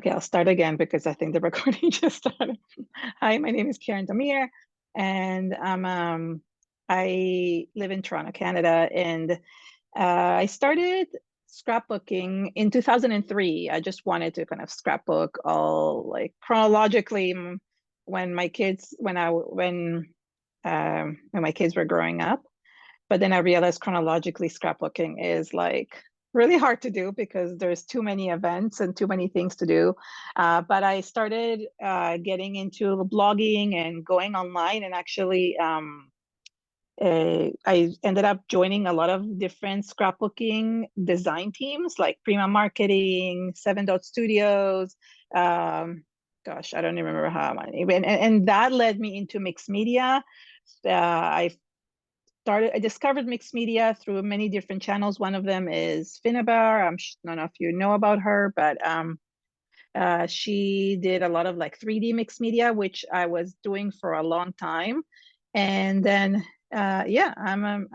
Okay, I'll start again because I think the recording just started. Hi, my name is Keren Tamir, and I live in Toronto, Canada, and I started scrapbooking in 2003. I just wanted to kind of scrapbook all like chronologically when my kids when my kids were growing up. But then I realized chronologically scrapbooking is like really hard to do because there's too many events and too many things to do. But I started getting into blogging and going online, and actually I ended up joining a lot of different scrapbooking design teams like Prima Marketing, 7 Dot Studios. Gosh, I don't even remember how many. And that led me into mixed media. I discovered mixed media through many different channels. One of them is Finnabar. I don't know if you know about her, but she did a lot of like 3D mixed media, which I was doing for a long time. And then, yeah, I'm a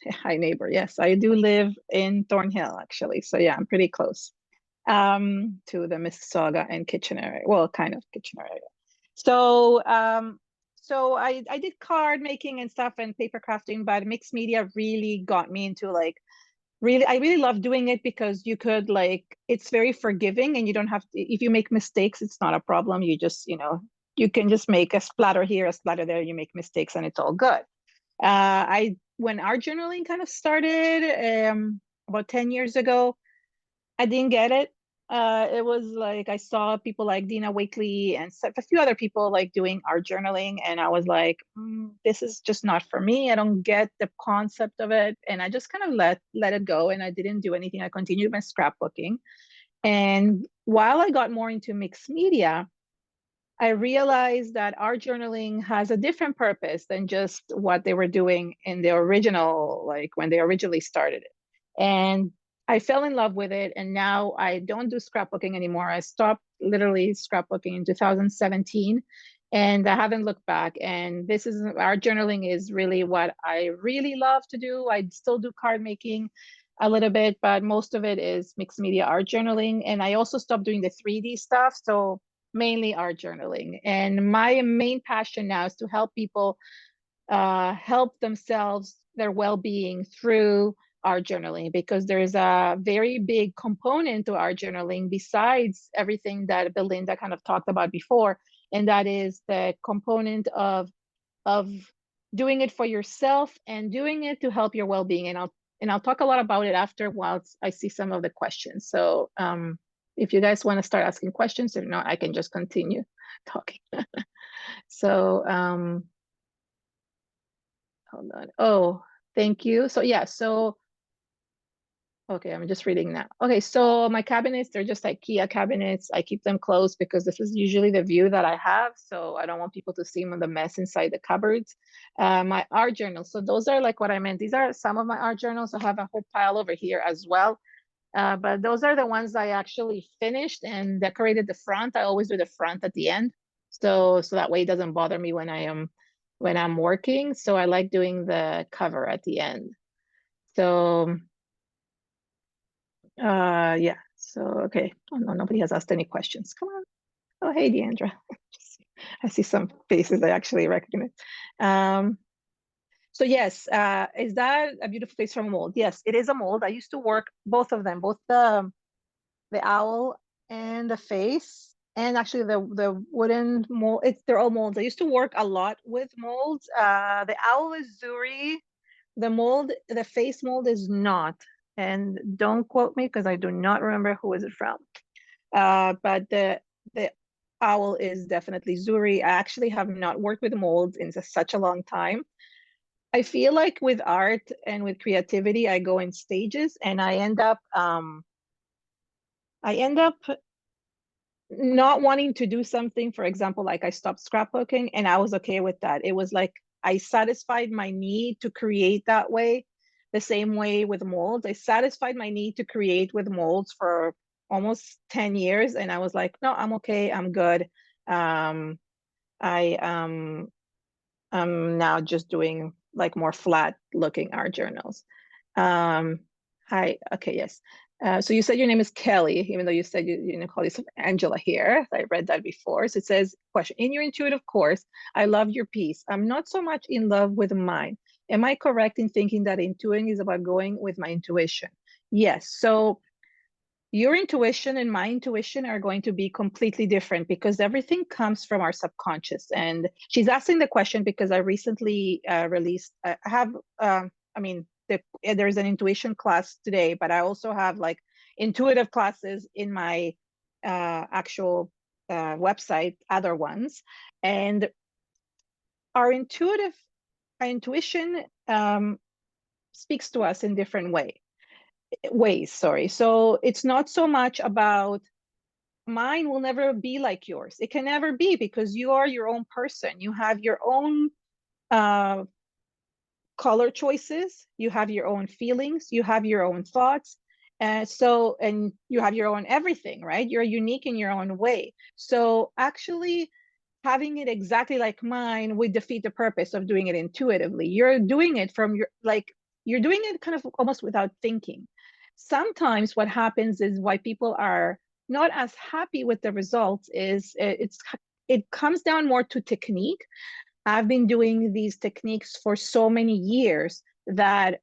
hi neighbor. Yes, I do live in Thornhill actually. So yeah, I'm pretty close to the Mississauga and Kitchener area. Well, kind of Kitchener area. So I did card making and stuff and paper crafting, but mixed media really got me into like I really love doing it because you could like it's very forgiving and you don't have to, if you make mistakes, it's not a problem. You just, you can just make a splatter here, a splatter there, you make mistakes and it's all good. When art journaling kind of started about 10 years ago, I didn't get it. It was like I saw people like Dina Wakely and a few other people like doing art journaling, and I was like, this is just not for me. I don't get the concept of it, and I just kind of let it go, and I didn't do anything. I continued my scrapbooking, and while I got more into mixed media, I realized that art journaling has a different purpose than just what they were doing in the original, like when they originally started it. And I fell in love with it. And now I don't do scrapbooking anymore. I stopped literally scrapbooking in 2017 and I haven't looked back. And this is art journaling is really what I really love to do. I still do card making a little bit, but most of it is mixed media art journaling. And I also stopped doing the 3D stuff. So mainly art journaling. And my main passion now is to help people help themselves, their well-being through art journaling, because there's a very big component to art journaling besides everything that Belinda kind of talked about before, and that is the component of doing it for yourself and doing it to help your well-being. And I'll talk a lot about it after while I see some of the questions. So if you guys want to start asking questions, if not, I can just continue talking. So hold on. Oh, thank you. So yeah, so okay, I'm just reading now. Okay, so my cabinets, they're just like IKEA cabinets. I keep them closed because this is usually the view that I have. So I don't want people to see the mess inside the cupboards. My art journals. So those are like what I meant. These are some of my art journals. I have a whole pile over here as well. But those are the ones I actually finished and decorated the front. I always do the front at the end. So that way it doesn't bother me when I'm working. So I like doing the cover at the end. So yeah, so okay. Oh no, nobody has asked any questions. Come on. Oh, hey, Deandra. I see some faces I actually recognize. So yes, is that a beautiful place from a mold? Yes, it is a mold. I used to work both of them, both the owl and the face, and actually the wooden mold. They're all molds. I used to work a lot with molds. The owl is Zuri. The face mold is not. And don't quote me because I do not remember who is it from. But the owl is definitely Zuri. I actually have not worked with molds in such a long time. I feel like with art and with creativity, I go in stages, and I end up not wanting to do something. For example, like I stopped scrapbooking, and I was okay with that. It was like I satisfied my need to create that way. The same way with molds, I satisfied my need to create with molds for almost 10 years, and I was like, no, I'm okay, I'm good. I'm now just doing like more flat looking art journals. Hi, okay, yes. So you said your name is Kelly, even though you said you call yourself Angela here. I read that before. So it says, question, in your intuitive course, I love your piece. I'm not so much in love with mine. Am I correct in thinking that intuiting is about going with my intuition? Yes. So your intuition and my intuition are going to be completely different because everything comes from our subconscious. And she's asking the question because I recently released, I have, I mean, there's an intuition class today, but I also have like intuitive classes in my actual website, other ones. And our intuition speaks to us in different ways, sorry. So it's not so much about mine will never be like yours. It can never be because you are your own person. You have your own uh, color choices. You have your own feelings. You have your own thoughts. And you have your own everything, right? You're unique in your own way. So actually having it exactly like mine would defeat the purpose of doing it intuitively. You're doing it from you're doing it kind of almost without thinking. Sometimes what happens is why people are not as happy with the results is it comes down more to technique. I've been doing these techniques for so many years that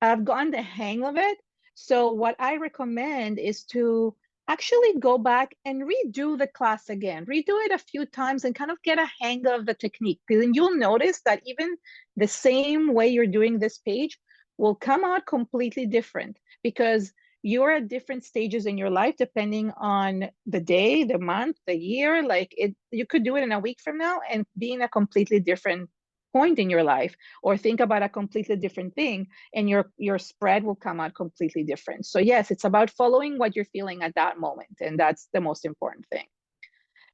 I've gotten the hang of it. So what I recommend is to actually go back and redo the class again, redo it a few times and kind of get a hang of the technique. Because then you'll notice that even the same way you're doing this page will come out completely different because you're at different stages in your life depending on the day, the month, the year. Like you could do it in a week from now and be in a completely different point in your life, or think about a completely different thing, and your spread will come out completely different. So yes, it's about following what you're feeling at that moment, and that's the most important thing.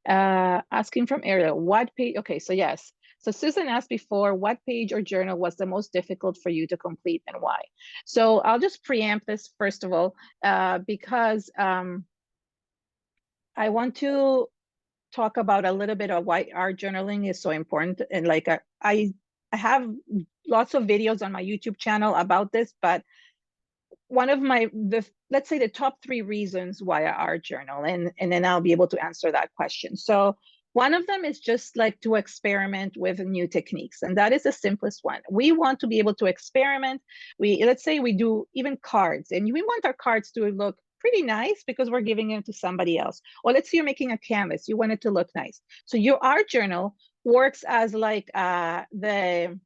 Asking from Ariel, what page? Okay, so yes. So Susan asked before, what page or journal was the most difficult for you to complete and why? So I'll just preempt this first of all, because I want to talk about a little bit of why art journaling is so important. And like I have lots of videos on my YouTube channel about this, but one of let's say the top 3 reasons why I art journal, and then I'll be able to answer that question. So one of them is just like to experiment with new techniques, and that is the simplest one. We want to be able to experiment. Let's say we do even cards, and we want our cards to look pretty nice because we're giving it to somebody else. Or let's say you're making a canvas, you want it to look nice. So your art journal works as like the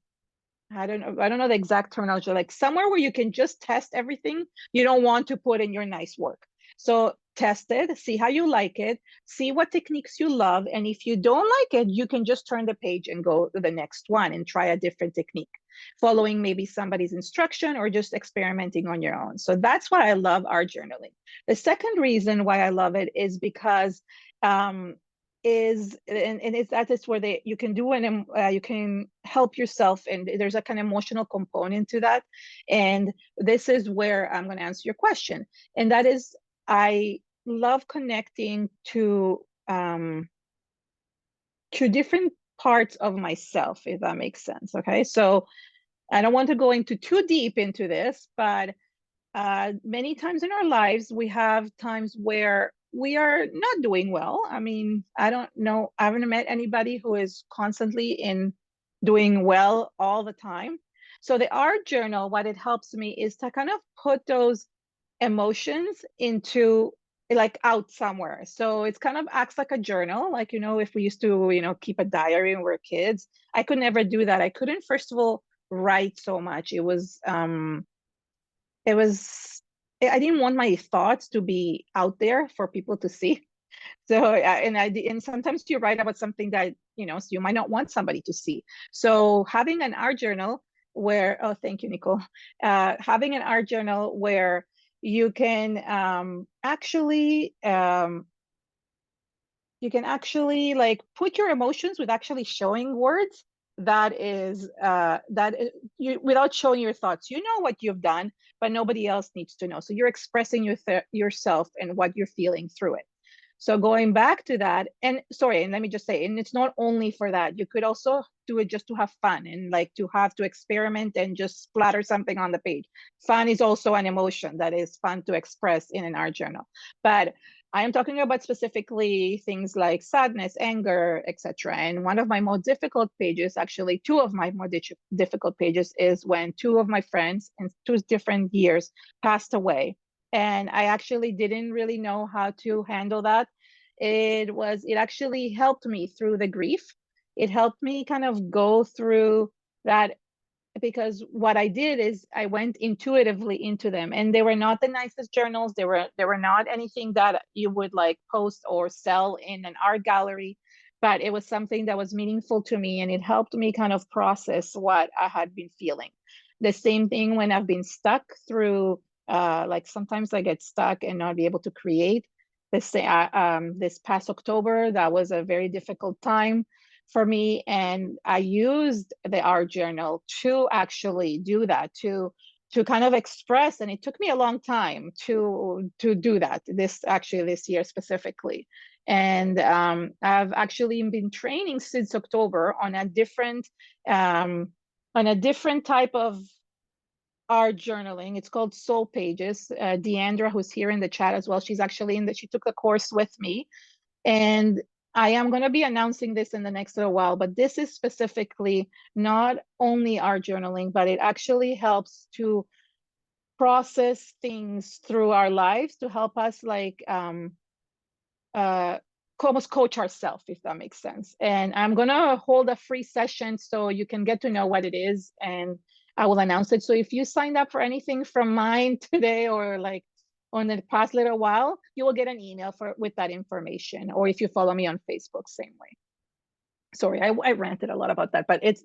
I don't know the exact terminology, like somewhere where you can just test everything you don't want to put in your nice work. So test it, see how you like it, see what techniques you love. And if you don't like it, you can just turn the page and go to the next one and try a different technique, following maybe somebody's instruction or just experimenting on your own. So that's why I love art journaling. The second reason why I love it is because it's that is where you can do you can help yourself, and there's a kind of emotional component to that. And this is where I'm going to answer your question, and that is I love connecting to different parts of myself, if that makes sense. Okay, so I don't want to go into too deep into this, but many times in our lives, we have times where we are not doing well. I mean, I don't know, I haven't met anybody who is constantly in doing well all the time. So the art journal, what it helps me is to kind of put those emotions into like out somewhere. So it's kind of acts like a journal. Like, if we used to, keep a diary when we were kids, I could never do that. I couldn't, first of all, write so much. I didn't want my thoughts to be out there for people to see. So and sometimes you write about something that so you might not want somebody to see. So having an art journal where, oh, thank you, Nicole. Having an art journal where you can actually like put your emotions with actually showing words, you, without showing your thoughts. You know what you've done, but nobody else needs to know. So you're expressing yourself and what you're feeling through it. So going back to that, and sorry, and let me just say, and it's not only for that. You could also do it just to have fun and like to have to experiment and just splatter something on the page. Fun is also an emotion that is fun to express in an art journal. But I am talking about specifically things like sadness, anger, etc. And one of my more difficult pages, actually two of my more difficult pages, is when two of my friends in two different years passed away. And I actually didn't really know how to handle that. It actually helped me through the grief. It helped me kind of go through that, because what I did is I went intuitively into them, and they were not the nicest journals. They were not anything that you would like post or sell in an art gallery, but it was something that was meaningful to me, and it helped me kind of process what I had been feeling. The same thing when I've been stuck through, like sometimes I get stuck and not be able to create. This past October, that was a very difficult time for me, and I used the art journal to actually do that, to kind of express. And it took me a long time to do that, this year specifically. And I've actually been training since October on a different type of art journaling. It's called Soul Pages. Deandra, who's here in the chat as well, she's actually she took the course with me. And I am going to be announcing this in the next little while, but this is specifically not only art journaling, but it actually helps to process things through our lives, to help us like almost coach ourselves, if that makes sense. And I'm going to hold a free session so you can get to know what it is, and I will announce it. So if you signed up for anything from mine today or like on the past little while, you will get an email with that information. Or if you follow me on Facebook, same way. Sorry, I ranted a lot about that, but it's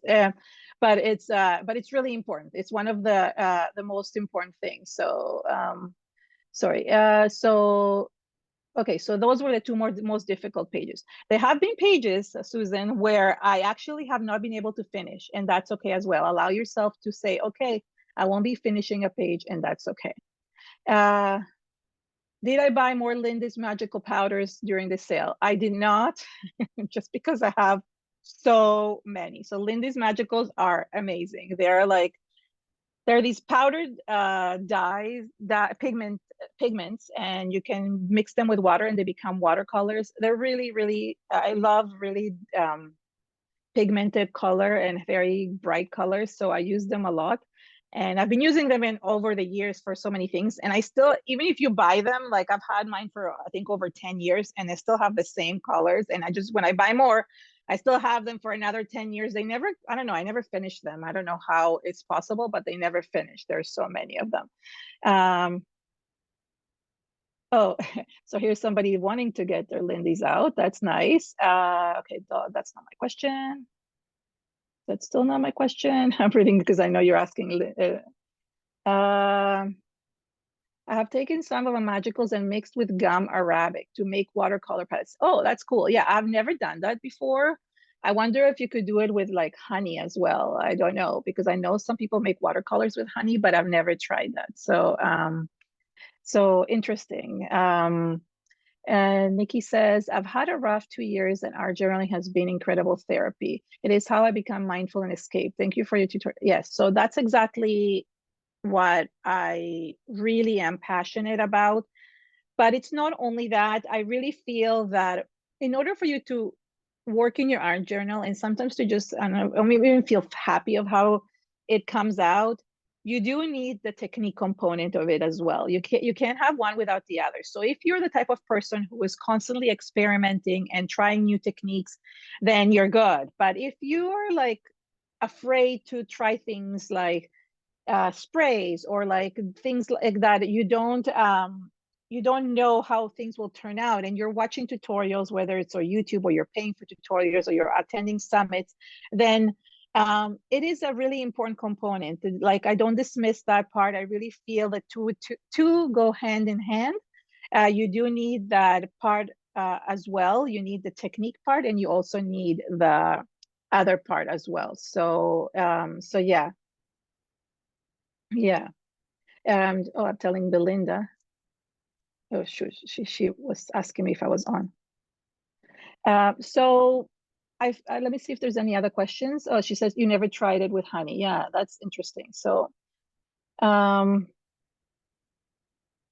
really important. It's one of the most important things. So sorry. Okay, so those were the two most difficult pages. There have been pages, Susan, where I actually have not been able to finish, and that's okay as well. Allow yourself to say, okay, I won't be finishing a page, and that's okay. Did I buy more Lindy's magical powders during the sale? I did not, just because I have so many. So Lindy's magicals are amazing. They're these powdered dyes, pigments, and you can mix them with water and they become watercolors. They're really, really, I love really pigmented color and very bright colors. So I use them a lot. And I've been using them over the years for so many things. And I still, even if you buy them, like I've had mine for, I think, over 10 years, and I still have the same colors. And when I buy more, I still have them for another 10 years. I don't know, I never finish them. I don't know how it's possible, but they never finish. There's so many of them. Oh, so here's somebody wanting to get their Lindy's out. That's nice. Okay, that's not my question. That's still not my question. I'm reading because I know you're asking. I have taken some of the magicals and mixed with gum arabic to make watercolor palettes. Oh, that's cool. Yeah, I've never done that before. I wonder if you could do it with like honey as well. I don't know, because I know some people make watercolors with honey, but I've never tried that. So, so interesting. And Nikki says, I've had a rough 2 years and art journaling has been incredible therapy. It is how I become mindful and escape. Thank you for your tutorial. Yes, so that's exactly what I really am passionate about. But it's not only that. I really feel that in order for you to work in your art journal and sometimes to just, I don't know, maybe even feel happy of how it comes out, you do need the technique component of it as well. You can't have one without the other. So if you're the type of person who is constantly experimenting and trying new techniques, then you're good. But if you're like afraid to try things like sprays or like things like that, you don't know how things will turn out, and you're watching tutorials, whether it's on YouTube or you're paying for tutorials or you're attending summits, then it is a really important component. Like, I don't dismiss that part. I really feel that two go hand in hand. You do need that part as well. You need the technique part, and you also need the other part as well. So so yeah. Oh, I'm telling Belinda. Oh, shoot, she was asking me if I was on. So let me see if there's any other questions. Oh, she says you never tried it with honey. Yeah, that's interesting. So, oh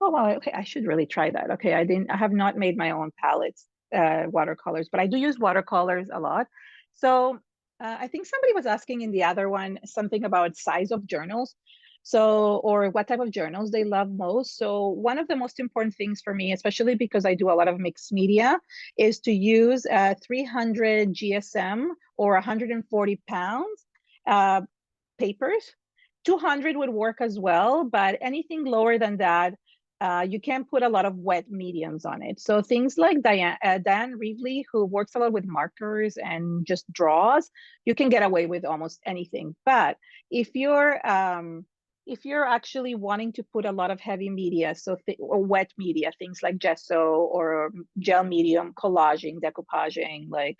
well, okay, I should really try that. Okay, I have not made my own palettes, watercolors, but I do use watercolors a lot. So I think somebody was asking in the other one something about size of journals. So, or what type of journals they love most. So one of the most important things for me, especially because I do a lot of mixed media, is to use 300 GSM or 140 pounds papers. 200 would work as well, but anything lower than that, you can't put a lot of wet mediums on it. So things like Diane Reevely, who works a lot with markers and just draws, you can get away with almost anything. But if you're actually wanting to put a lot of heavy media, so or wet media, things like gesso or gel medium, collaging, decoupaging, like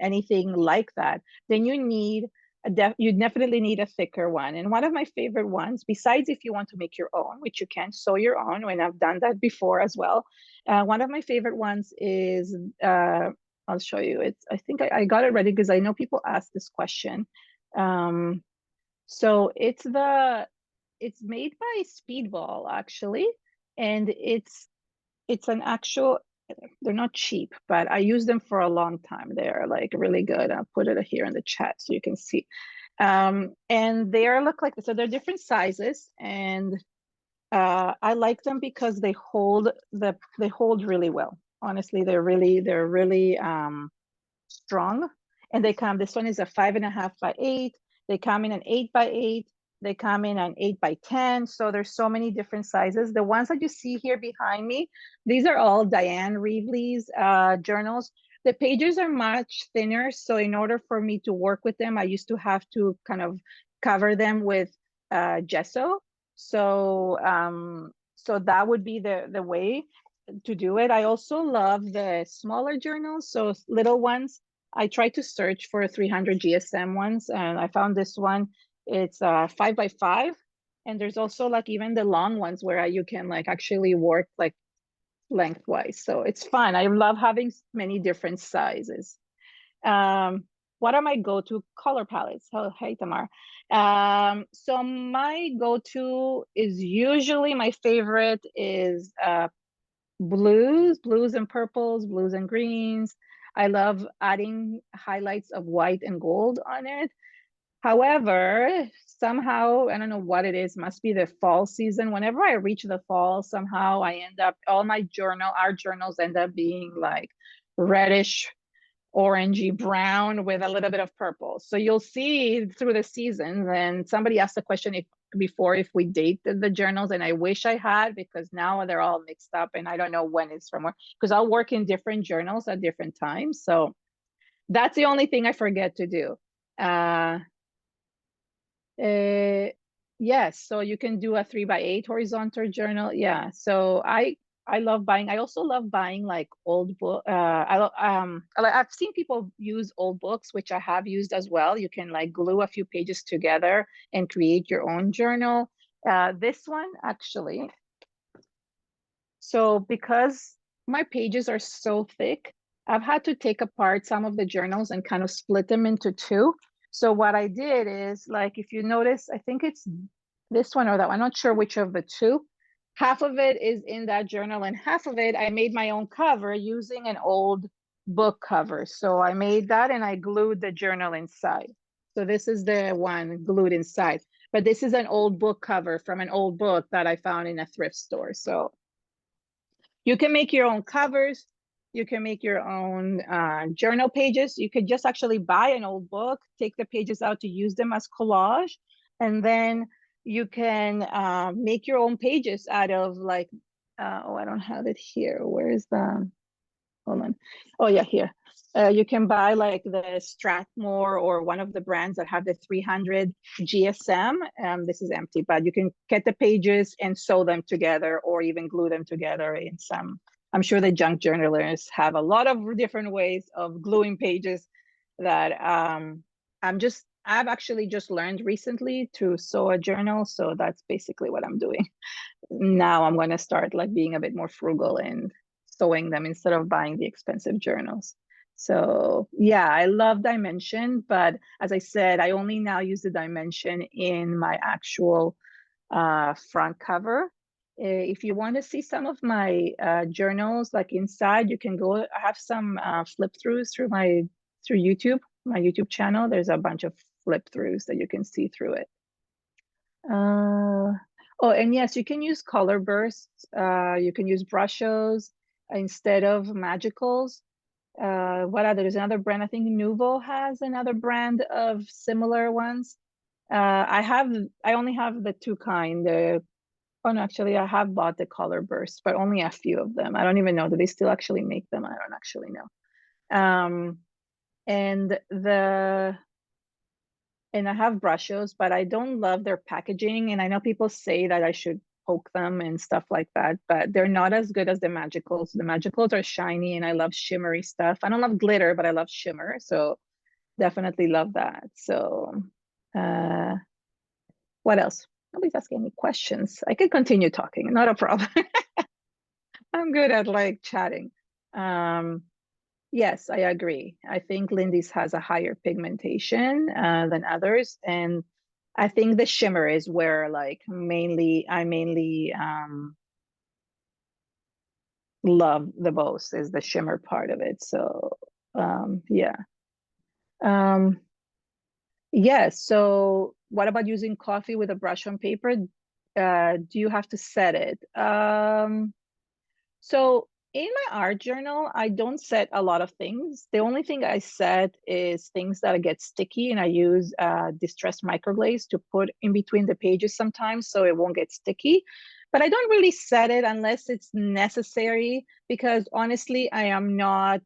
anything like that, then you definitely need a thicker one. And one of my favorite ones, besides if you want to make your own, which you can sew your own, and I've done that before as well. One of my favorite ones is, I'll show you. I think I got it ready because I know people ask this question. So it's made by Speedball actually, and it's an actual, they're not cheap, but I use them for a long time. They're like really good. I'll put it here in the chat so you can see. And they look like this. So they're different sizes, and I like them because they hold really well. Honestly, they're really strong. And this one is a 5.5 by 8. They come in an 8 by 8. They come in an 8 by 10. So there's so many different sizes. The ones that you see here behind me, these are all Diane Reevely's journals. The pages are much thinner. So in order for me to work with them, I used to have to kind of cover them with gesso. So so that would be the way to do it. I also love the smaller journals, so little ones. I tried to search for 300 GSM ones, and I found this one. It's 5 by 5, and there's also like even the long ones where you can like actually work like lengthwise. So it's fun. I love having many different sizes. What are my go-to color palettes? Oh, hey, Tamar. So my go-to is usually, my favorite is blues and purples, blues and greens. I love adding highlights of white and gold on it. However, somehow, I don't know what it is, must be the fall season. Whenever I reach the fall, somehow I end up, our journals end up being like reddish, orangey brown with a little bit of purple. So you'll see through the seasons, and somebody asked the question before if we date the journals, and I wish I had, because now they're all mixed up and I don't know when it's from where, because I'll work in different journals at different times. So that's the only thing I forget to do. Yes, so you can do a 3 by 8 horizontal journal. Yeah, so I love buying. I also love buying like old book. I've seen people use old books, which I have used as well. You can like glue a few pages together and create your own journal. This one actually. So because my pages are so thick, I've had to take apart some of the journals and kind of split them into two. So what I did is, like, if you notice, I think it's this one or that one, I'm not sure which of the two. Half of it is in that journal, and half of it I made my own cover using an old book cover. So I made that and I glued the journal inside. So this is the one glued inside. But this is an old book cover from an old book that I found in a thrift store. So you can make your own covers. You can make your own journal pages. You could just actually buy an old book, take the pages out to use them as collage, and then you can make your own pages out of like, oh, I don't have it here. Where is the, hold on. Oh yeah, here. You can buy like the Strathmore or one of the brands that have the 300 GSM. This is empty, but you can get the pages and sew them together or even glue them together in some. I'm sure the junk journalists have a lot of different ways of gluing pages that I've actually just learned recently to sew a journal, so that's basically what I'm doing. Now I'm going to start like being a bit more frugal and sewing them instead of buying the expensive journals. So yeah, I love Dimension, but as I said, I only now use the Dimension in my actual front cover. If you want to see some of my journals, like inside, you can go. I have some flip throughs through YouTube, my YouTube channel. There's a bunch of flip throughs that you can see through it. Oh, and yes, you can use color bursts. You can use brushes instead of magicals. What other? There's another brand. I think Nuvo has another brand of similar ones. I only have the two kind. Oh no, actually, I have bought the color burst, but only a few of them. I don't even know. Do they still actually make them? I don't actually know. And I have brushes, but I don't love their packaging. And I know people say that I should poke them and stuff like that, but they're not as good as the magicals. The magicals are shiny, and I love shimmery stuff. I don't love glitter, but I love shimmer, so definitely love that. So, what else? Nobody's asking any questions. I could continue talking, not a problem. I'm good at like chatting. Yes, I agree. I think Lindy's has a higher pigmentation than others, and I think the shimmer is where like I mainly love the most is the shimmer part of it. So yeah. Yes. So what about using coffee with a brush on paper? Do you have to set it? So in my art journal, I don't set a lot of things. The only thing I set is things that get sticky, and I use distressed microglaze to put in between the pages sometimes so it won't get sticky. But I don't really set it unless it's necessary, because honestly, I am not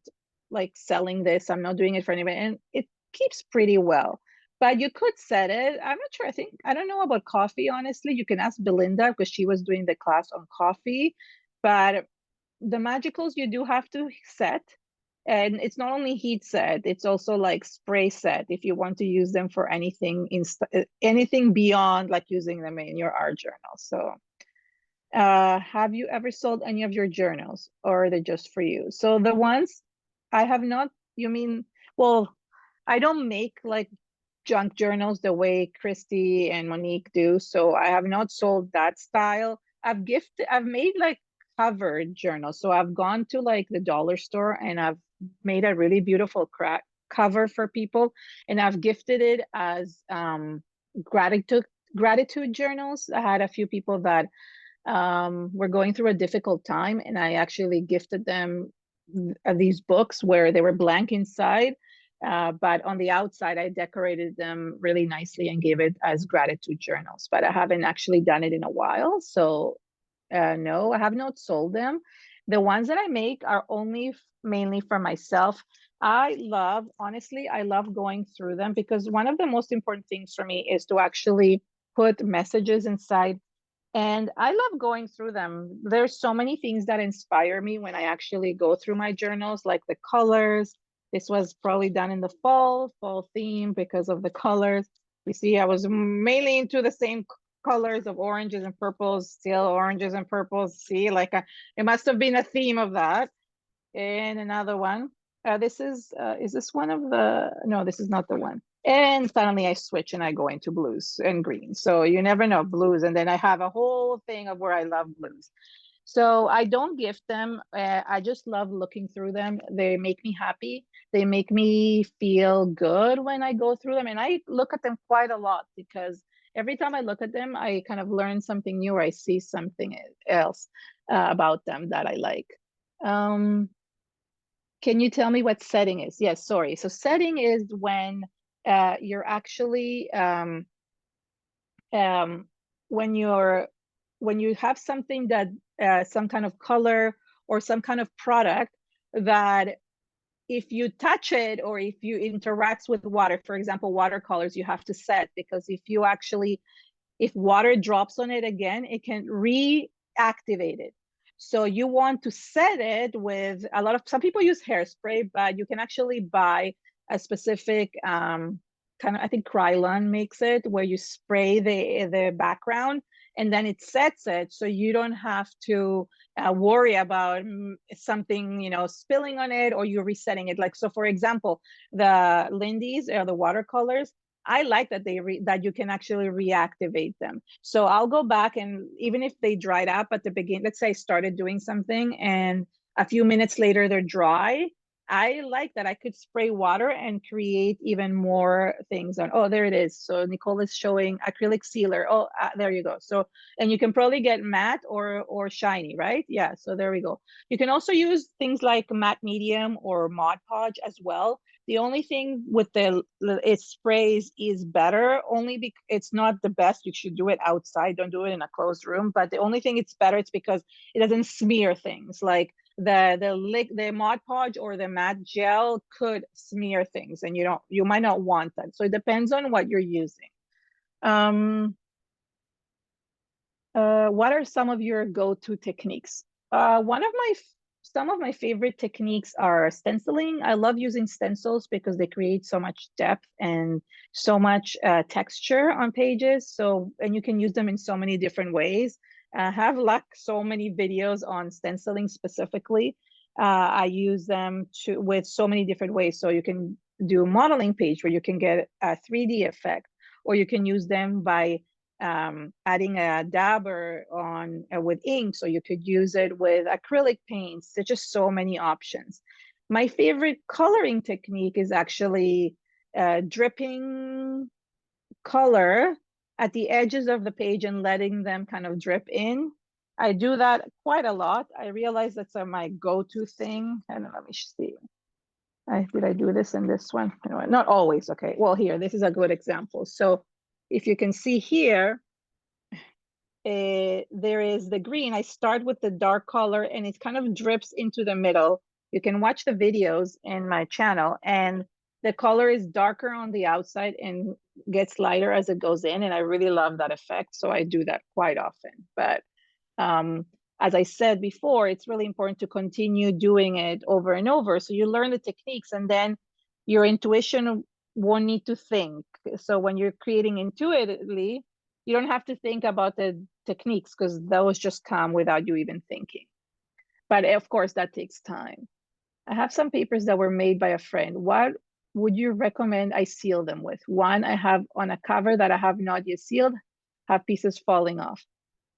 like selling this. I'm not doing it for anybody, and it keeps pretty well. But you could set it. I'm not sure. I don't know about coffee, honestly. You can ask Belinda because she was doing the class on coffee. But the magicals you do have to set, and it's not only heat set, it's also like spray set if you want to use them for anything anything beyond like using them in your art journal. So have you ever sold any of your journals, or are they just for you? So the ones I have not, you mean, well, I don't make like junk journals the way Christy and Monique do. So I have not sold that style. I've made like covered journals. So I've gone to like the dollar store and I've made a really beautiful cover for people, and I've gifted it as gratitude journals. I had a few people that were going through a difficult time, and I actually gifted them these books where they were blank inside, but on the outside I decorated them really nicely and gave it as gratitude journals. But I haven't actually done it in a while, so no, I have not sold them. The ones that I make are only mainly for myself. Honestly, I love going through them, because one of the most important things for me is to actually put messages inside, and I love going through them. There's so many things that inspire me when I actually go through my journals, like the colors. This was probably done in the fall theme because of the colors. You see, I was mainly into the same colors of oranges and purples, still oranges and purples. See, like it must have been a theme of that. And another one. This is this one of the, no, this is not the one. And suddenly I switch and I go into blues and greens. So you never know, blues. And then I have a whole thing of where I love blues. So I don't gift them. I just love looking through them. They make me happy. They make me feel good when I go through them. And I look at them quite a lot, because every time I look at them, I kind of learn something new, or I see something else about them that I like. Can you tell me what setting is? Yes, sorry. So setting is when you're actually when you have something that some kind of color or some kind of product that if you touch it or if you interact with water, for example, watercolors, you have to set, because if water drops on it again, it can reactivate it. So you want to set it with some people use hairspray, but you can actually buy a specific kind of, I think Krylon makes it, where you spray the background and then it sets it, so you don't have to worry about something, you know, spilling on it or you resetting it. Like, so for example, the Lindy's or the watercolors, I like that that you can actually reactivate them. So I'll go back, and even if they dried up at the beginning, let's say I started doing something and a few minutes later they're dry, I like that I could spray water and create even more things on. Oh, there it is. So Nicole is showing acrylic sealer. Oh, there you go. So, and you can probably get matte or shiny, right? Yeah, so there we go. You can also use things like matte medium or Mod Podge as well. The only thing with its sprays is better, only because it's not the best. You should do it outside. Don't do it in a closed room. But the only thing it's better, it's because it doesn't smear things. Like the Mod Podge or the matte gel could smear things, and you might not want that. So it depends on what you're using. What are some of your go-to techniques? Some of my favorite techniques are stenciling. I love using stencils because they create so much depth and so much texture on pages. So, and you can use them in so many different ways. I have like so many videos on stenciling specifically. I use them with so many different ways. So you can do modeling page where you can get a 3D effect, or you can use them by adding a dabber on with ink, so you could use it with acrylic paints. There's just so many options. My favorite coloring technique is actually dripping color at the edges of the page and letting them kind of drip in. I do that quite a lot. I realize that's my go-to thing. And let me see. Did I do this in this one? Not always. Okay. Well, here, this is a good example. So if you can see here, there is the green. I start with the dark color and it kind of drips into the middle. You can watch the videos in my channel, and the color is darker on the outside and gets lighter as it goes in. And I really love that effect. So I do that quite often. But as I said before, it's really important to continue doing it over and over. So you learn the techniques, and then your intuition won't need to think. So when you're creating intuitively, you don't have to think about the techniques because those just come without you even thinking. But of course, that takes time. I have some papers that were made by a friend. What would you recommend I seal them with? One I have on a cover that I have not yet sealed, have pieces falling off.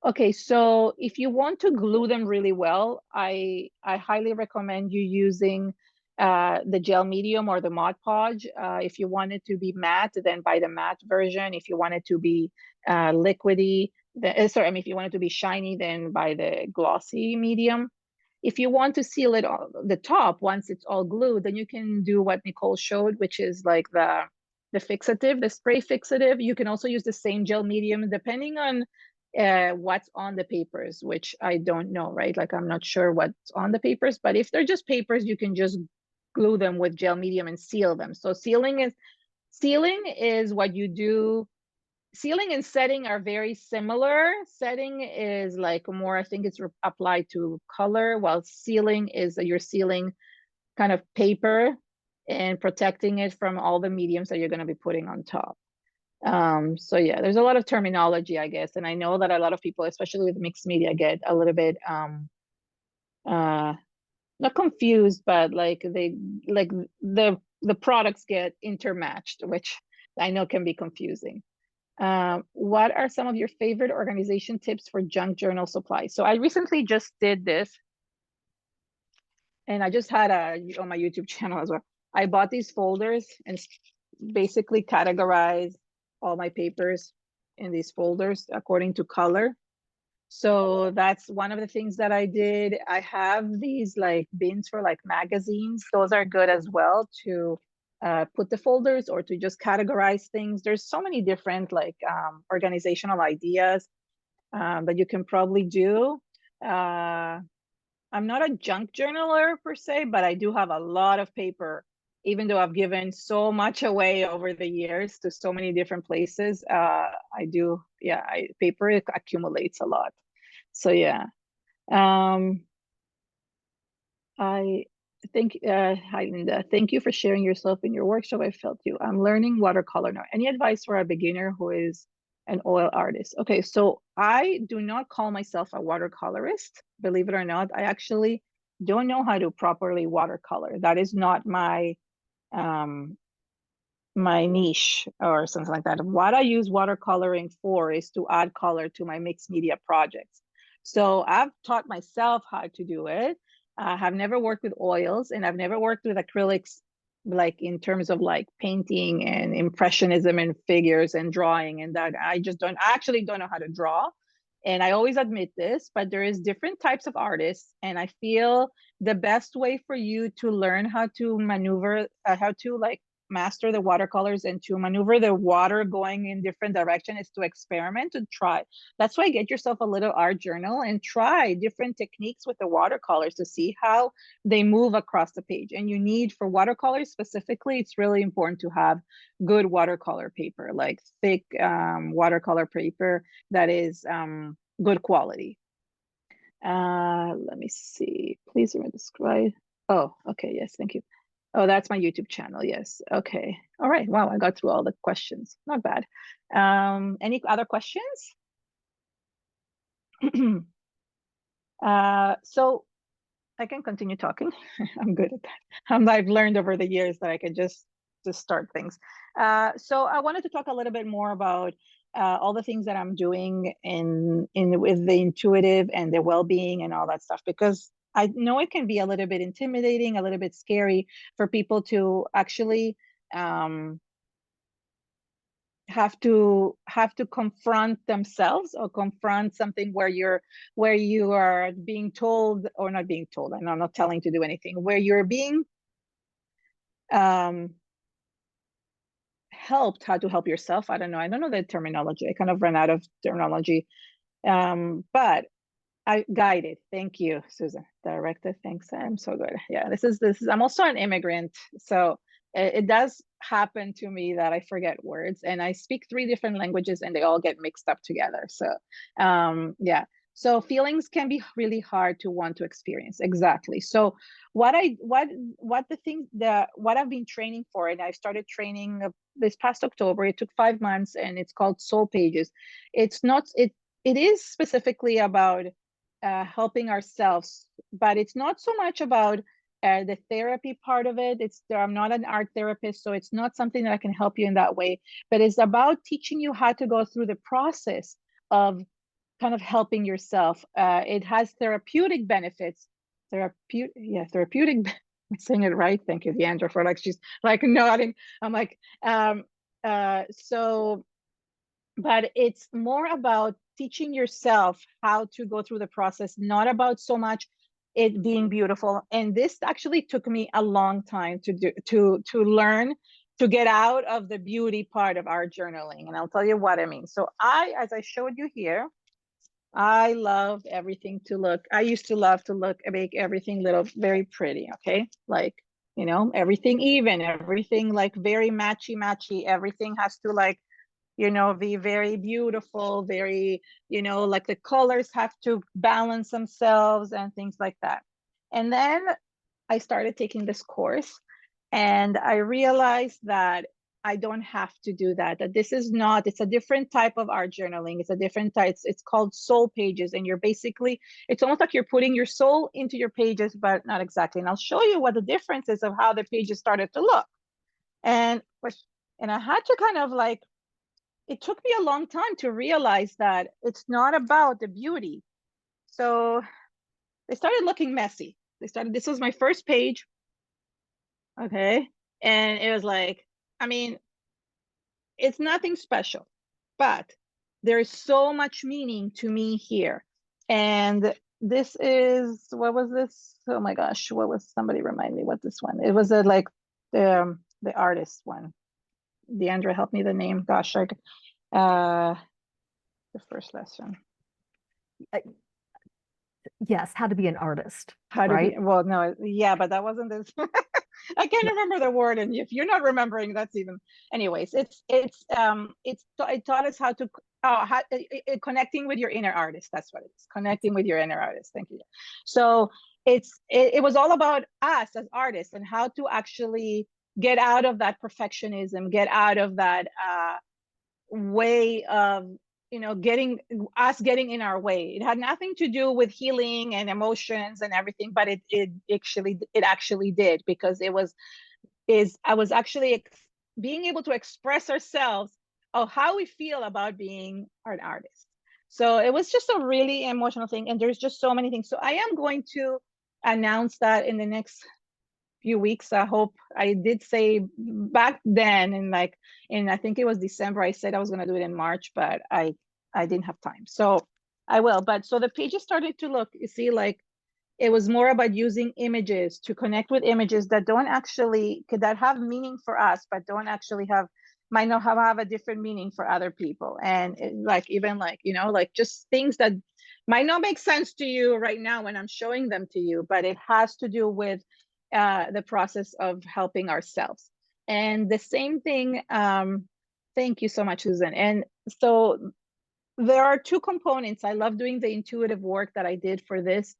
Okay, so if you want to glue them really well, I highly recommend you using the gel medium or the Mod Podge. If you want it to be matte, then buy the matte version. If you want it to be liquidy, if you want it to be shiny, then buy the glossy medium. If you want to seal it on the top, once it's all glued, then you can do what Nicole showed, which is like the fixative, the spray fixative. You can also use the same gel medium depending on what's on the papers, which I don't know, right? Like I'm not sure what's on the papers, but if they're just papers, you can just glue them with gel medium and seal them. So sealing is what you do. Sealing and setting are very similar. Setting is like more, I think it's applied to color, while sealing is you're sealing kind of paper and protecting it from all the mediums that you're going to be putting on top. So yeah, there's a lot of terminology, I guess. And I know that a lot of people, especially with mixed media, get a little bit not confused, but like the products get intermatched, which I know can be confusing. What are some of your favorite organization tips for junk journal supplies? So I recently just did this, and I just had on my YouTube channel as well. I bought these folders and basically categorize all my papers in these folders according to color. So that's one of the things that I did. I have these like bins for like magazines. Those are good as well to put the folders or to just categorize things. There's so many different like organizational ideas that you can probably do. I'm not a junk journaler per se, but I do have a lot of paper, even though I've given so much away over the years to so many different places. I do, yeah, paper accumulates a lot. So yeah. Hi Linda. Thank you for sharing yourself in your workshop. I felt you. I'm learning watercolor now. Any advice for a beginner who is an oil artist? Okay, so I do not call myself a watercolorist. Believe it or not, I actually don't know how to properly watercolor. That is not um, my niche or something like that. What I use watercoloring for is to add color to my mixed media projects. So I've taught myself how to do it. I have never worked with oils, and I've never worked with acrylics, like in terms of like painting and impressionism and figures and drawing and that. I actually don't know how to draw. And I always admit this, but there is different types of artists. And I feel the best way for you to learn how to maneuver, how to like master the watercolors and to maneuver the water going in different direction is to experiment, to try. That's why get yourself a little art journal and try different techniques with the watercolors to see how they move across the page. And you need, for watercolors specifically, it's really important to have good watercolor paper, like thick watercolor paper that is good quality. Let me see. Please describe. Oh, okay. Yes, thank you. Oh, that's my YouTube channel. Yes. Okay. All right. Wow, I got through all the questions. Not bad. Any other questions? So I can continue talking. I'm good at that. I've learned over the years that I can just start things. So I wanted to talk a little bit more about all the things that I'm doing in with the intuitive and the well-being and all that stuff, because I know it can be a little bit intimidating, a little bit scary for people to actually have to confront themselves or confront something where you are being told, or not being told, I'm not telling to do anything, where you're being helped how to help yourself. I don't know the terminology. I kind of ran out of terminology. But I guided. Thank you, Susan. Directed. Thanks. I'm so good. Yeah, this is I'm also an immigrant, so it does happen to me that I forget words, and I speak 3 different languages and they all get mixed up together. So yeah. So feelings can be really hard to want to experience. Exactly. So what I've been training for, and I started training this past October. It took 5 months, and it's called Soul Pages. It's not it it is specifically about helping ourselves, but it's not so much about the therapy part of it. I'm not an art therapist, so it's not something that I can help you in that way, but it's about teaching you how to go through the process of kind of helping yourself. It has therapeutic benefits. Therapeutic. I'm saying it right. Thank you, Deandra, for like, she's like nodding. I'm like, so, but it's more about teaching yourself how to go through the process, not about so much it being beautiful. And this actually took me a long time to learn, to get out of the beauty part of our journaling. And I'll tell you what I mean. So as I showed you here, I love everything to look. I used to love to make everything little, very pretty. Okay. Like, everything even, everything like very matchy. Everything has to like, be very beautiful, very, like the colors have to balance themselves and things like that. And then I started taking this course, and I realized that I don't have to do that, this is not, it's a different type of art journaling. It's a different type. It's called Soul Pages. And it's almost like you're putting your soul into your pages, but not exactly. And I'll show you what the difference is of how the pages started to look. And I had to kind of like, it took me a long time to realize that it's not about the beauty. So they started looking messy. This was my first page. Okay. And it was like, I mean, it's nothing special, but there is so much meaning to me here. And this is, what was this? Oh my gosh, what was, somebody remind me what this one? It was like the artist one. Deandra, help me the name. Gosh, the first lesson. Yes, how to be an artist. Well, no, yeah, but that wasn't this. I can't remember the word, and if you're not remembering, that's even. Anyways, it taught us how to connecting with your inner artist. That's what it is. Connecting with your inner artist. Thank you. So it was all about us as artists and how to actually get out of that perfectionism, get out of that way of getting in our way. It had nothing to do with healing and emotions and everything, but it actually did, because I was actually being able to express ourselves of how we feel about being an artist. So it was just a really emotional thing, and there's just so many things. So I am going to announce that in the next few weeks. I hope. I did say back then, I think it was December, I said I was going to do it in March, but I didn't have time. So I will. But so the pages started to look, you see, like it was more about using images to connect with images that that have meaning for us, but don't actually might not have a different meaning for other people. And even like just things that might not make sense to you right now when I'm showing them to you, but it has to do with the process of helping ourselves. And the same thing, thank you so much, Susan. And so there are two components. I love doing the intuitive work that I did for this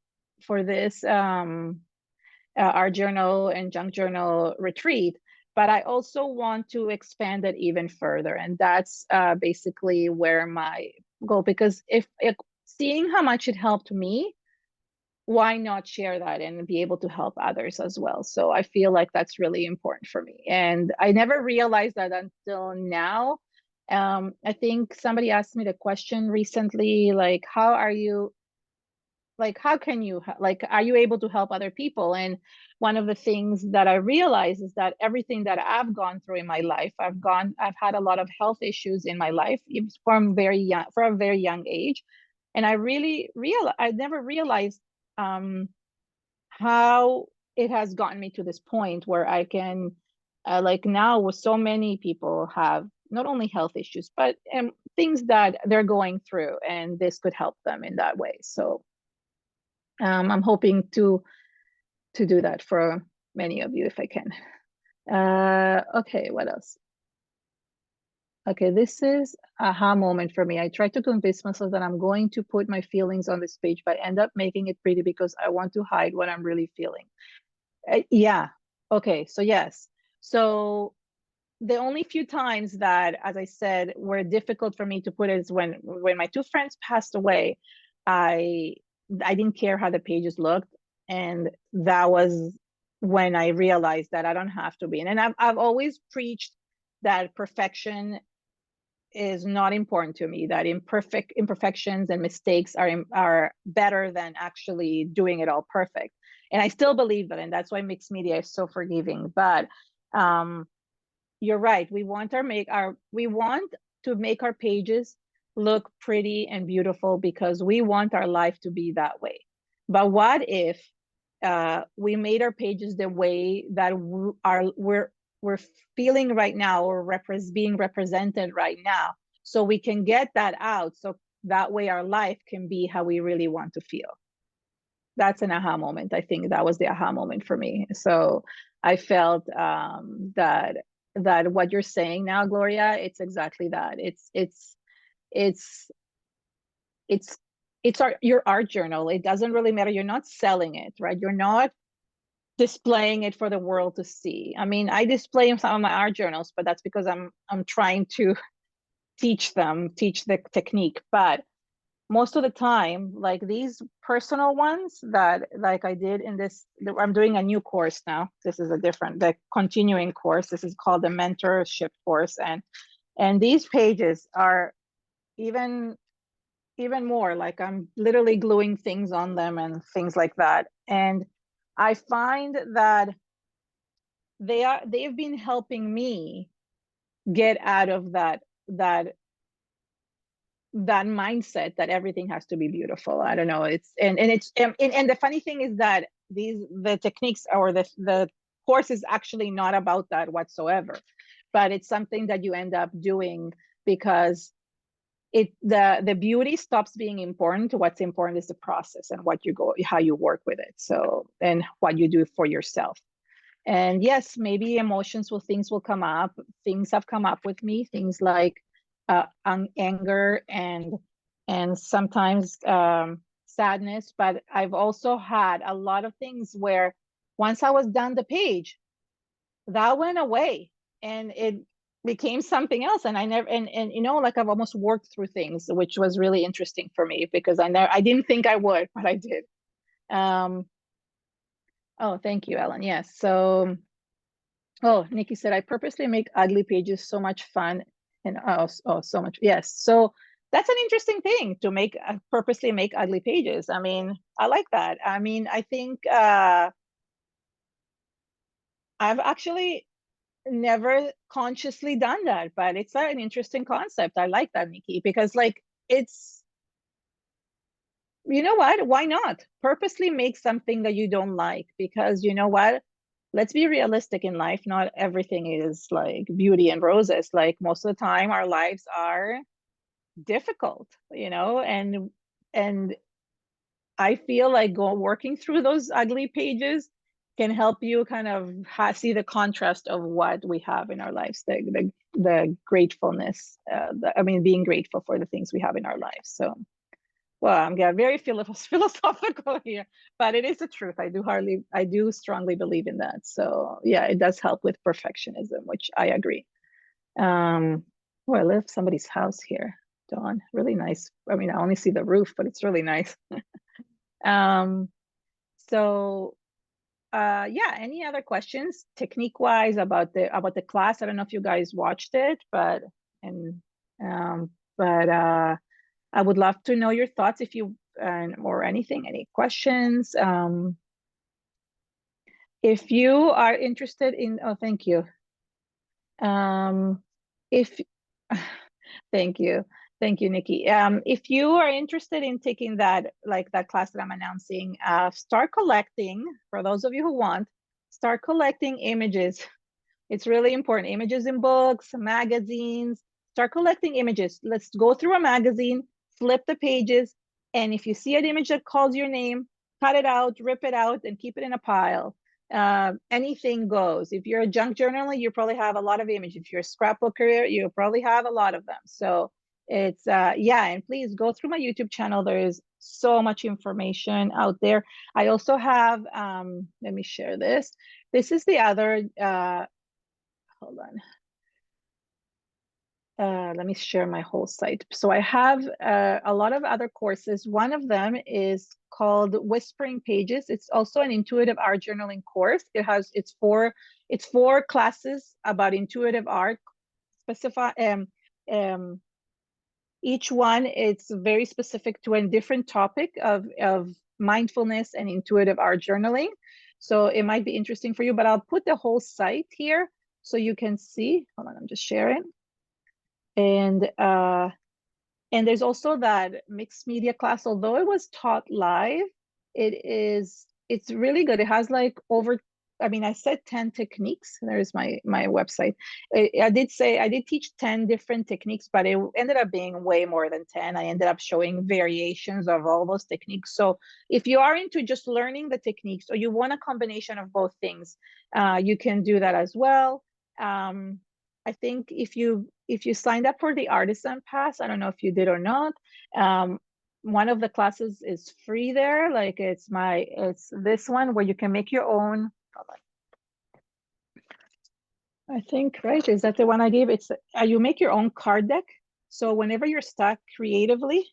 art journal and junk journal retreat, but I also want to expand it even further. And that's basically where my goal, because if seeing how much it helped me, why not share that and be able to help others as well? So I feel like that's really important for me. And I never realized that until now. I think somebody asked me the question recently, like, how can you, are you able to help other people? And one of the things that I realized is that everything that I've gone through in my life, I've had a lot of health issues in my life from a very young age. And I never realized how it has gotten me to this point where I can, like now, with so many people have not only health issues, but things that they're going through, and this could help them in that way. So I'm hoping to do that for many of you if I can. Okay, what else? Okay, this is aha moment for me. I try to convince myself that I'm going to put my feelings on this page, but I end up making it pretty because I want to hide what I'm really feeling. Yeah. Okay, so yes. So the only few times that, as I said, were difficult for me to put it is when my two friends passed away. I didn't care how the pages looked, and that was when I realized that I don't have to be. And I've always preached that perfection is not important to me, that imperfections and mistakes are better than actually doing it all perfect. And I still believe that, and that's why mixed media is so forgiving. But you're right, we want to make our pages look pretty and beautiful because we want our life to be that way. But what if we made our pages the way that we're feeling right now, or being represented right now, so we can get that out, so that way our life can be how we really want to feel. That's an aha moment. I think that was the aha moment for me. So I felt that what you're saying now, Gloria, it's exactly that. It's your art journal. It doesn't really matter. You're not selling it, right? You're not displaying it for the world to see. I mean, I display some of my art journals, but that's because I'm trying to teach the technique. But most of the time, like these personal ones that like I did in this, I'm doing a new course now. This is the continuing course. This is called the mentorship course. And these pages are even more, like I'm literally gluing things on them and things like that. And I find that they've been helping me get out of that mindset that everything has to be beautiful. I don't know. And the funny thing is that the techniques or the course is actually not about that whatsoever, but it's something that you end up doing because the beauty stops being important. What's important is the process and how you work with it. So, and what you do for yourself. And yes, maybe things will come up. Things have come up with me, things like anger and sometimes sadness, but I've also had a lot of things where once I was done the page, that went away and it became something else. And I never, and you know, like I've almost worked through things, which was really interesting for me because I didn't think I would, but I did. Oh, thank you, Ellen. Yes. So, oh, Nikki said, I purposely make ugly pages so much fun and so much. Yes. So that's an interesting thing to make, purposely make ugly pages. I mean, I like that. I mean, I think I've actually never consciously done that, but it's an interesting concept. I like that, Nikki, because like it's, you know what? Why not purposely make something that you don't like? Because you know what? Let's be realistic in life. Not everything is like beauty and roses. Like most of the time, our lives are difficult, you know, and I feel like working through those ugly pages can help you kind of see the contrast of what we have in our lives, the gratefulness. I mean, being grateful for the things we have in our lives. So, well, I'm getting very philosophical here, but it is the truth. I do strongly believe in that. So, yeah, it does help with perfectionism, which I agree. Oh, I live somebody's house here, Dawn. Really nice. I mean, I only see the roof, but it's really nice. So yeah, any other questions technique wise about the class? I don't know if you guys watched it, but I would love to know your thoughts if you or anything, any questions. If you are interested in, oh, thank you. If thank you. Thank you, Nikki. If you are interested in taking that, like that class that I'm announcing, start collecting, for those of you who want, start collecting images. It's really important. Images in books, magazines, start collecting images. Let's go through a magazine, flip the pages, and if you see an image that calls your name, cut it out, rip it out, and keep it in a pile. Anything goes. If you're a junk journaler, you probably have a lot of images. If you're a scrapbooker, you probably have a lot of them. So it's yeah, and please go through my YouTube channel. There is so much information out there. I also have let me share this. This is the other hold on. Let me share my whole site. So I have a lot of other courses. One of them is called Whispering Pages. It's also an intuitive art journaling course. It's four classes about intuitive art. Each one it's very specific to a different topic of mindfulness and intuitive art journaling. So it might be interesting for you, but I'll put the whole site here so you can see. Hold on, I'm just sharing. And there's also that mixed media class. Although it was taught live, it's really good. It has like over, I mean, I said 10 techniques. There's my website. I did teach 10 different techniques, but it ended up being way more than 10. I ended up showing variations of all those techniques. So if you are into just learning the techniques or you want a combination of both things, you can do that as well. I think if you signed up for the artisan pass, I don't know if you did or not, one of the classes is free there. Like it's this one where you can make your own. I think, right? Is that the one I gave? It's you make your own card deck. So whenever you're stuck creatively,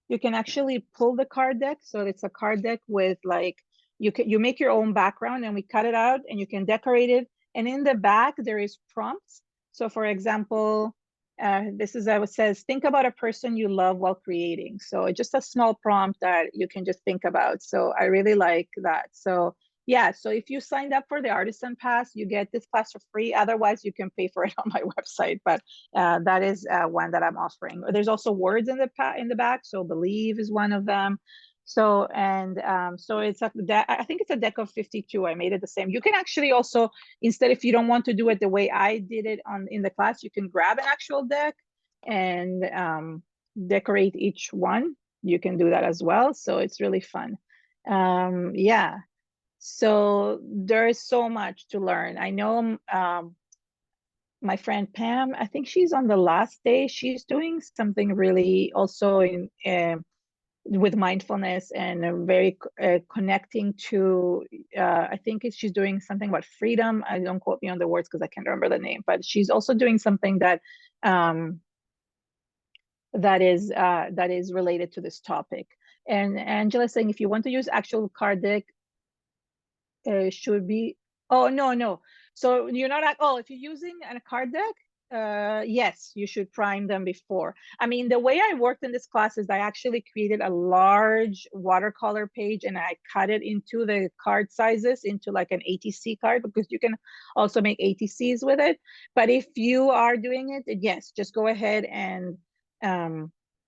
you can actually pull the card deck. So it's a card deck with like you make your own background and we cut it out and you can decorate it. And in the back there is prompts. So for example, this is it says think about a person you love while creating. So just a small prompt that you can just think about. So I really like that. So yeah, so if you signed up for the artisan pass, you get this class for free. Otherwise, you can pay for it on my website. But that is one that I'm offering. There's also words in the back. So believe is one of them. So so it's I think it's a deck of 52. I made it the same. You can actually also, instead, if you don't want to do it the way I did it in the class, you can grab an actual deck and decorate each one. You can do that as well. So it's really fun. Yeah. So there is so much to learn. I know my friend Pam, I think she's on the last day. She's doing something really also in with mindfulness and very connecting to, I think she's doing something about freedom. I don't quote me on the words because I can't remember the name, but she's also doing something that that is related to this topic. And Angela's saying if you want to use actual card deck, should be, oh no, so you're not, oh, if you're using a card deck, yes, you should prime them before. I mean, the way I worked in this class is I actually created a large watercolor page and I cut it into the card sizes into like an ATC card, because you can also make ATCs with it. But if you are doing it, yes, just go ahead and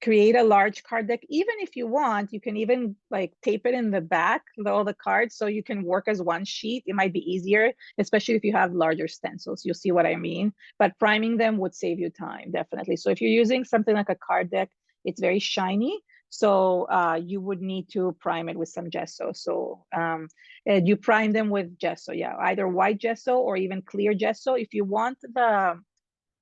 create a large card deck. Even if you want, you can even like tape it in the back, all the cards, so you can work as one sheet. It might be easier, especially if you have larger stencils. You'll see what I mean. But priming them would save you time, definitely. So if you're using something like a card deck, it's very shiny. So you would need to prime it with some gesso. So you prime them with gesso, yeah, either white gesso or even clear gesso. If you want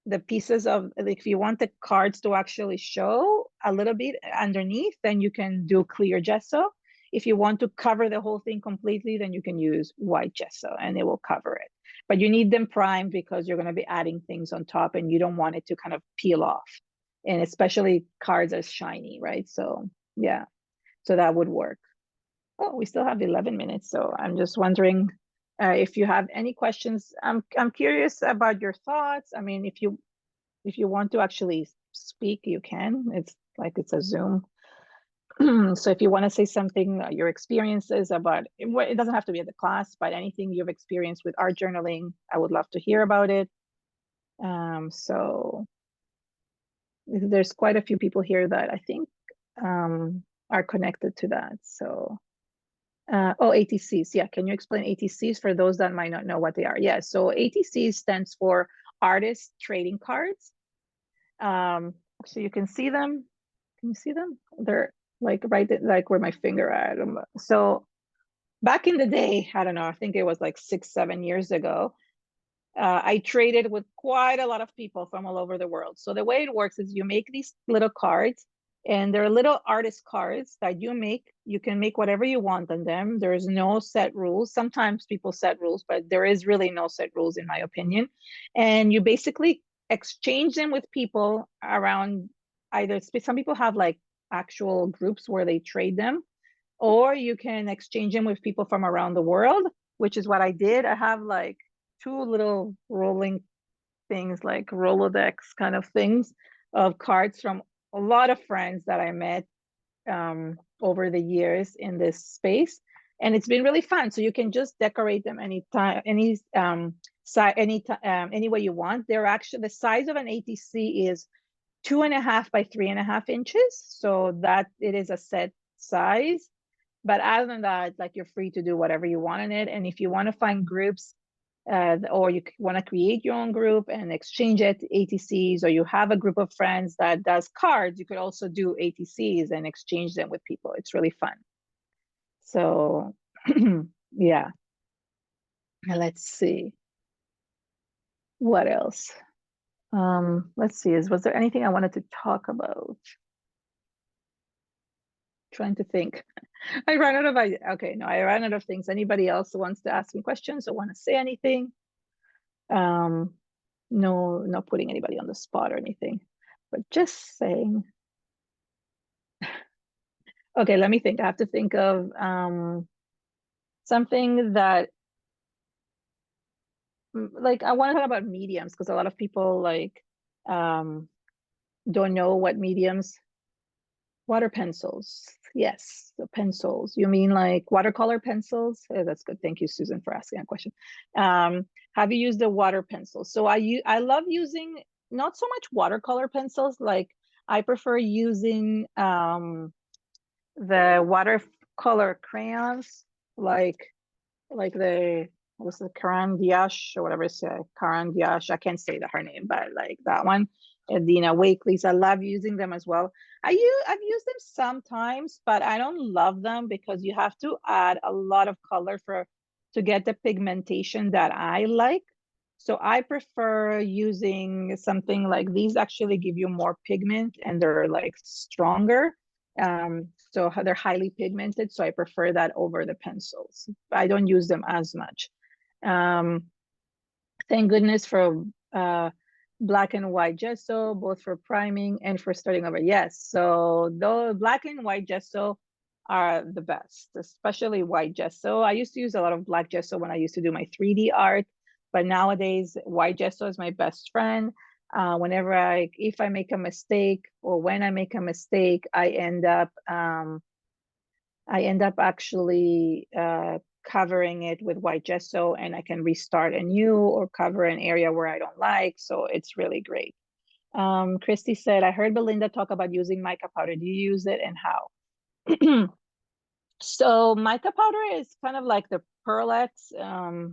the pieces of, like, if you want the cards to actually show a little bit underneath, then you can do clear gesso. If you want to cover the whole thing completely, then you can use white gesso and it will cover it. But you need them primed because you're going to be adding things on top and you don't want it to kind of peel off. And especially cards are shiny, right? So yeah, so that would work. Oh, we still have 11 minutes. So I'm just wondering if you have any questions. I'm curious about your thoughts. I mean, if you want to actually speak, you can. It's like it's a Zoom. So if you want to say something, your experiences about it doesn't have to be at the class, but anything you've experienced with art journaling, I would love to hear about it. So there's quite a few people here that I think are connected to that. So oh, ATCs. Yeah, can you explain ATCs for those that might not know what they are? Yeah, so ATCs stands for Artist Trading Cards. So you can see them. Can you see them? They're like right like where my finger at. So back in the day, I don't know, I think it was like 6-7 years ago, I traded with quite a lot of people from all over the world. So the way it works is you make these little cards, and they're little artist cards that you make. You can make whatever you want on them. There's no set rules. Sometimes people set rules, but there is really no set rules in my opinion. And you basically exchange them with people around, either some people have like actual groups where they trade them, or you can exchange them with people from around the world, which is what I did. I have like 2 little rolling things, like Rolodex kind of things, of cards from a lot of friends that I met over the years in this space. And it's been really fun. So you can just decorate them anytime, any way you want. They're actually, the size of an ATC is 2.5 by 3.5 inches. So that it is a set size. But other than that, like, you're free to do whatever you want in it. And if you want to find groups, or you want to create your own group and exchange it ATCs, or you have a group of friends that does cards, you could also do ATCs and exchange them with people. It's really fun. So yeah. Now let's see. What else? Let's see. Was there anything I wanted to talk about? Trying to think. I ran out of ideas. Okay, no, I ran out of things. Anybody else who wants to ask me questions or want to say anything? No, not putting anybody on the spot or anything, but just saying. Okay, let me think. I have to think of something that, like, I want to talk about mediums, because a lot of people like don't know what mediums. Water pencils. Yes, the pencils. You mean like watercolor pencils? That's good. Thank you, Susan, for asking a question. Have you used the water pencils? So I love using, not so much watercolor pencils. Like, I prefer using the watercolor crayons, like the, what's the Keren or whatever it's Keren. I can't say her name, but like that one. Dina Wakely's. I love using them as well. I've used them sometimes, but I don't love them because you have to add a lot of color to get the pigmentation that I like. So I prefer using something like these. Actually give you more pigment and they're like stronger. So they're highly pigmented, so I prefer that over the pencils. I don't use them as much. Thank goodness for black and white gesso, both for priming and for starting over. Yes, so the black and white gesso are the best, especially white gesso. I used to use a lot of black gesso when I used to do my 3D art, but nowadays white gesso is my best friend. If I make a mistake or when I make a mistake, I end up actually covering it with white gesso, and I can restart anew or cover an area where I don't like. So it's really great. Christy said, I heard Belinda talk about using mica powder. Do you use it and how? So mica powder is kind of like the Pearl X.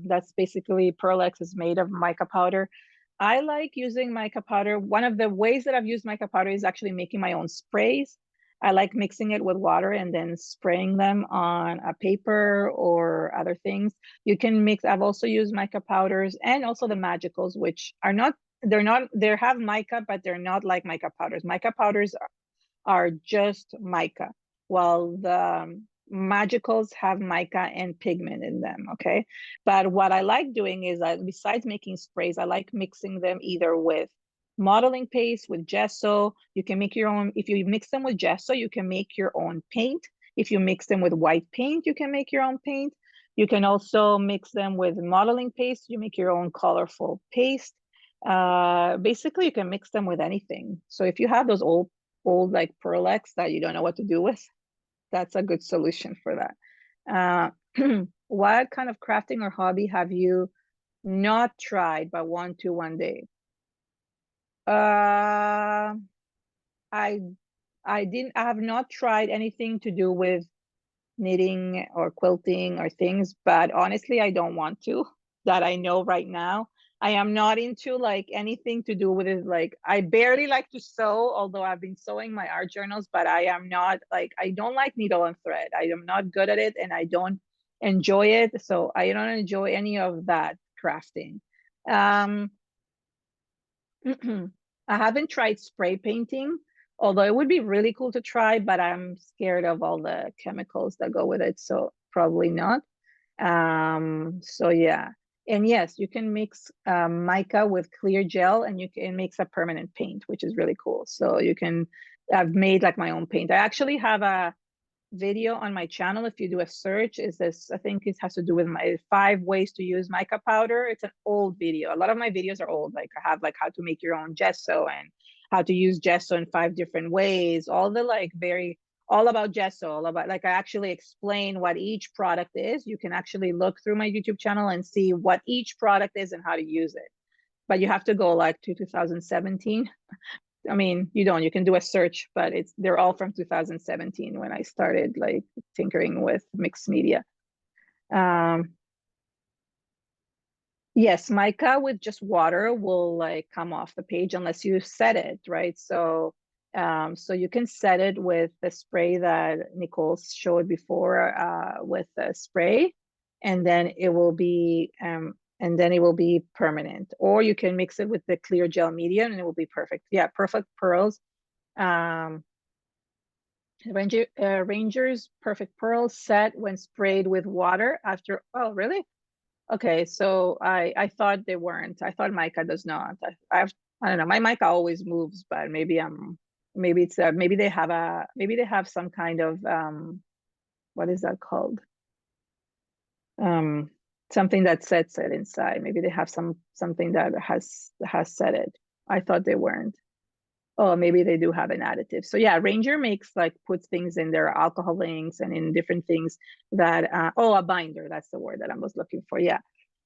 That's basically Pearl X is made of mica powder. I like using mica powder. One of the ways that I've used mica powder is actually making my own sprays. I like mixing it with water and then spraying them on a paper or other things. You can mix, I've also used mica powders and also the magicals, which are not, they have mica, but they're not like mica powders. Mica powders are just mica, while the magicals have mica and pigment in them, okay? But what I like doing is, besides making sprays, I like mixing them either with modeling paste, with gesso. You can make your own. If you mix them with gesso, you can make your own paint. If you mix them with white paint, you can make your own paint. You can also mix them with modeling paste. You make your own colorful paste. Basically, you can mix them with anything. So if you have those old like Pearl X that you don't know what to do with, that's a good solution for that. What kind of crafting or hobby have you not tried but want to one day? I have not tried anything to do with knitting or quilting or things, but honestly, I don't want to, that I know right now. I am not into like anything to do with it. Like I barely like to sew, although I've been sewing my art journals, but I am not like, I don't like needle and thread. I am not good at it and I don't enjoy it. So I don't enjoy any of that crafting. I haven't tried spray painting, although it would be really cool to try, but I'm scared of all the chemicals that go with it. So probably not. So yeah. And yes, you can mix mica with clear gel and you can mix a permanent paint, which is really cool. So I've made like my own paint. I actually have a video on my channel. If you do a search, I think it has to do with my 5 ways to use mica powder. It's an old video. A lot of my videos are old. Like I have like how to make your own gesso and how to use gesso in 5 different ways. All about gesso, all about, like I actually explain what each product is. You can actually look through my YouTube channel and see what each product is and how to use it. But you have to go like to 2017. I mean, you can do a search, but they're all from 2017 when I started like tinkering with mixed media. Yes, mica with just water will like come off the page unless you set it, right? So you can set it with the spray that Nicole showed before with the spray, and then it will be permanent. Or you can mix it with the clear gel medium and it will be perfect. Yeah, perfect pearls. Ranger's perfect pearls set when sprayed with water after. Oh, really? Okay, so I thought they weren't. I thought mica does not. I don't know. My mica always moves, but maybe they have some kind of what is that called? Something that sets it inside. Maybe they have something that has set it. I thought they weren't. Oh, maybe they do have an additive. So yeah, Ranger puts things in their alcohol inks and in different things that a binder, that's the word that I was looking for. Yeah.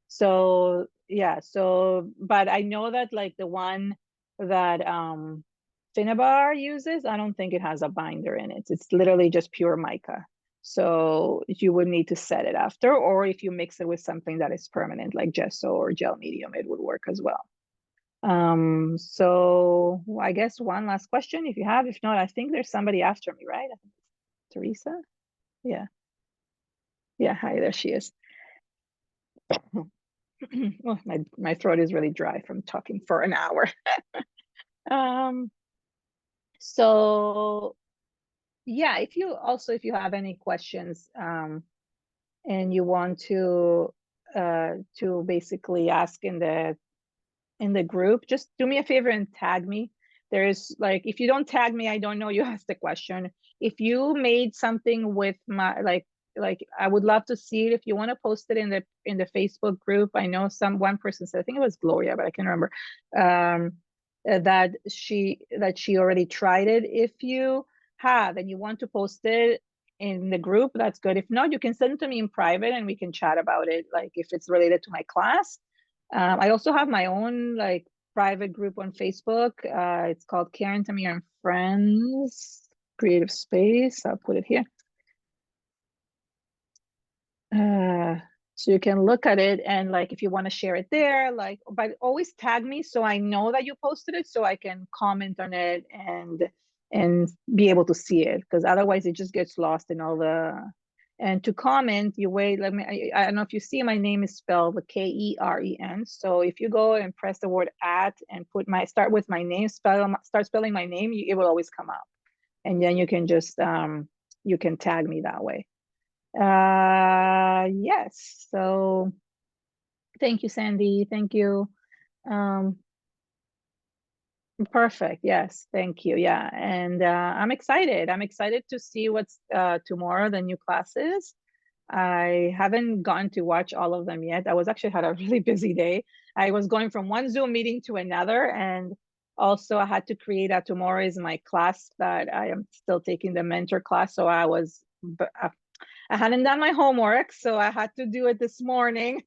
So yeah, but I know that like the one that Cinnabar uses, I don't think it has a binder in it. It's literally just pure mica. So you would need to set it after, or if you mix it with something that is permanent like gesso or gel medium, it would work as well. So I guess one last question if you have. If not, I think there's somebody after me, right? I think it's Teresa. Yeah. Yeah, hi, there she is. Oh, my throat is really dry from talking for an hour. So yeah, if you have any questions, and you want to basically ask in the group, just do me a favor and tag me. There's like, if you don't tag me, I don't know you asked the question. If you made something with my like I would love to see it. If you want to post it in the Facebook group. I know one person said, I think it was Gloria, but I can't remember, that she already tried it. If you have and you want to post it in the group, that's good. If not, you can send it to me in private and we can chat about it, like if it's related to my class. I also have my own like private group on Facebook. It's called Keren, Tamir, and Friends Creative Space. I'll put it here. So you can look at it, and like if you want to share it there, like, but always tag me so I know that you posted it, so I can comment on it and be able to see it, because otherwise it just gets lost in all the. And to comment, you wait. Let me. I don't know if you see, my name is spelled Keren. So if you go and press the word @ and start with my name, start spelling my name, it will always come up, and then you can just you can tag me that way. Yes. So thank you, Sandy. Thank you. Perfect. Yes. Thank you. Yeah. And I'm excited. I'm excited to see what's tomorrow, the new classes. I haven't gone to watch all of them yet. I was actually had a really busy day. I was going from one Zoom meeting to another, and also I had to create tomorrow is my class that I am still taking, the mentor class. So I hadn't done my homework, so I had to do it this morning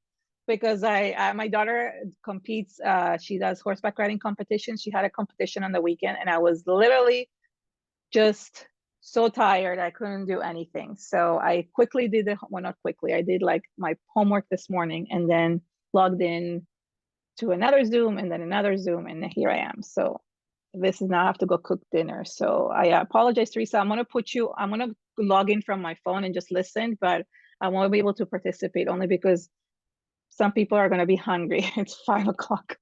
because my daughter competes. She does horseback riding competitions. She had a competition on the weekend, and I was literally just so tired I couldn't do anything. So I quickly did not quickly. I did like my homework this morning, and then logged in to another Zoom, and then another Zoom, and here I am. So this is now I have to go cook dinner. So I apologize, Teresa. I'm gonna log in from my phone and just listen, but I won't be able to participate only because some people are gonna be hungry. It's 5 o'clock.